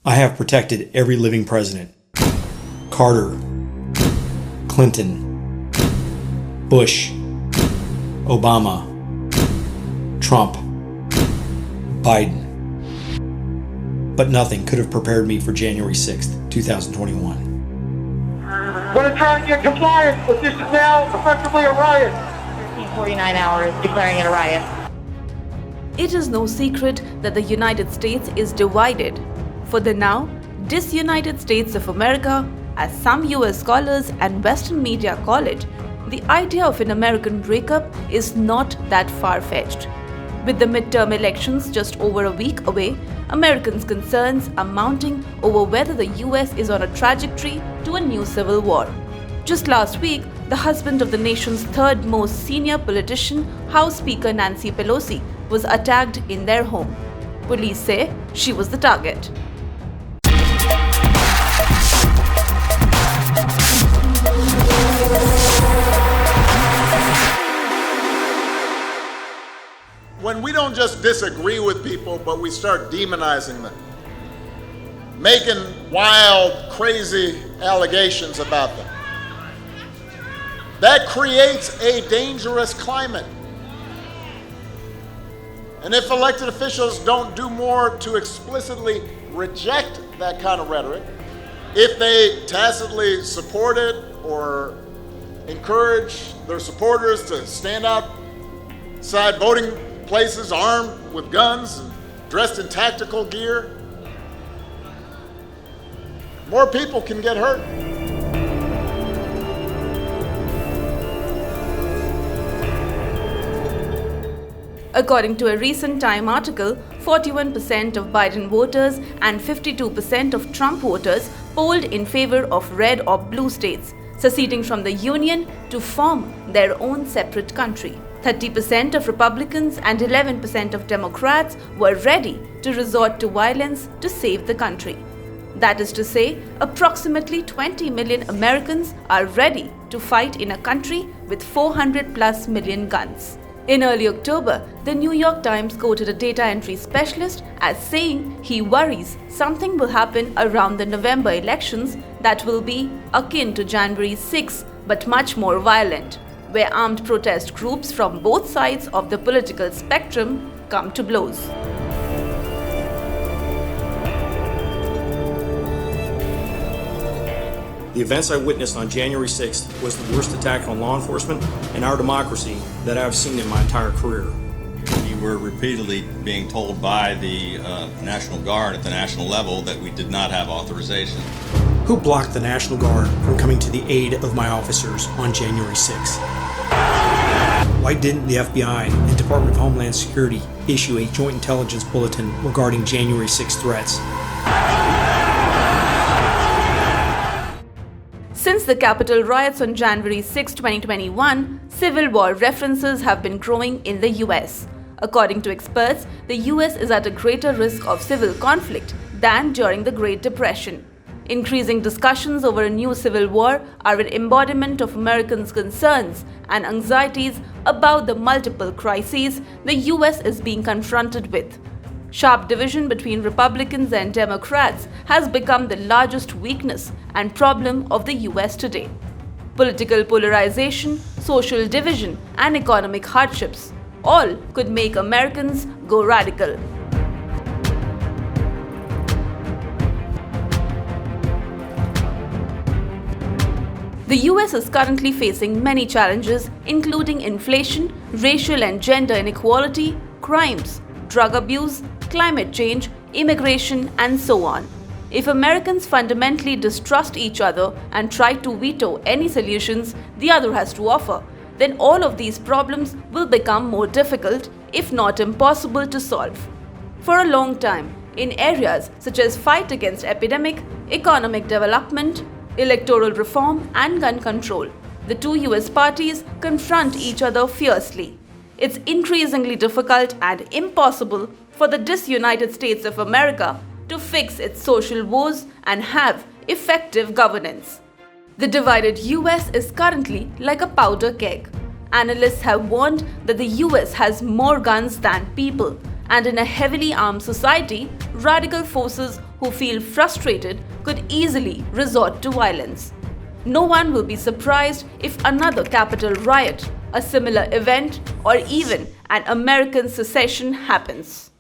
I have protected every living president. Carter, Clinton, Bush, Obama, Trump, Biden. But nothing could have prepared me for January 6th, 2021. We're going to try and get compliance, but this is now effectively a riot. 49 hours declaring it a riot. It is no secret that the United States is divided. For the now, Disunited States of America, as some US scholars and Western media call it, the idea of an American breakup is not that far-fetched. With the midterm elections just over a week away, Americans' concerns are mounting over whether the US is on a trajectory to a new civil war. Just last week, the husband of the nation's third most senior politician, House Speaker Nancy Pelosi, was attacked in their home. Police say she was the target. When we don't just disagree with people, but we start demonizing them, making wild, crazy allegations about them, that creates a dangerous climate. And if elected officials don't do more to explicitly reject that kind of rhetoric, if they tacitly support it or encourage their supporters to stand outside voting places armed with guns and dressed in tactical gear, more people can get hurt. According to a recent Time article, 41% of Biden voters and 52% of Trump voters polled in favor of red or blue states, seceding from the Union to form their own separate country. 30% of Republicans and 11% of Democrats were ready to resort to violence to save the country. That is to say, approximately 20 million Americans are ready to fight in a country with 400 plus million guns. In early October, the New York Times quoted a data entry specialist as saying he worries something will happen around the November elections that will be akin to January 6 but much more violent, where armed protest groups from both sides of the political spectrum come to blows. The events I witnessed on January 6th was the worst attack on law enforcement and our democracy that I've seen in my entire career. We were repeatedly being told by the National Guard at the national level that we did not have authorization. Who blocked the National Guard from coming to the aid of my officers on January 6th? Why didn't the FBI and Department of Homeland Security issue a joint intelligence bulletin regarding January 6th threats? Since the Capitol riots on January 6, 2021, civil war references have been growing in the US. According to experts, the US is at a greater risk of civil conflict than during the Great Depression. Increasing discussions over a new civil war are an embodiment of Americans' concerns and anxieties about the multiple crises the US is being confronted with. Sharp division between Republicans and Democrats has become the largest weakness and problem of the US today. Political polarization, social division, and economic hardships all could make Americans go radical. The US is currently facing many challenges, including inflation, racial and gender inequality, crimes, drug abuse, climate change, immigration, and so on. If Americans fundamentally distrust each other and try to veto any solutions the other has to offer, then all of these problems will become more difficult, if not impossible, to solve. For a long time, in areas such as fight against epidemic, economic development, electoral reform, and gun control, the two US parties confront each other fiercely. It's increasingly difficult and impossible for the Disunited States of America to fix its social woes and have effective governance. The divided US is currently like a powder keg. Analysts have warned that the US has more guns than people, and in a heavily armed society, radical forces who feel frustrated could easily resort to violence. No one will be surprised if another Capitol riot, a similar event, or even an American secession happens.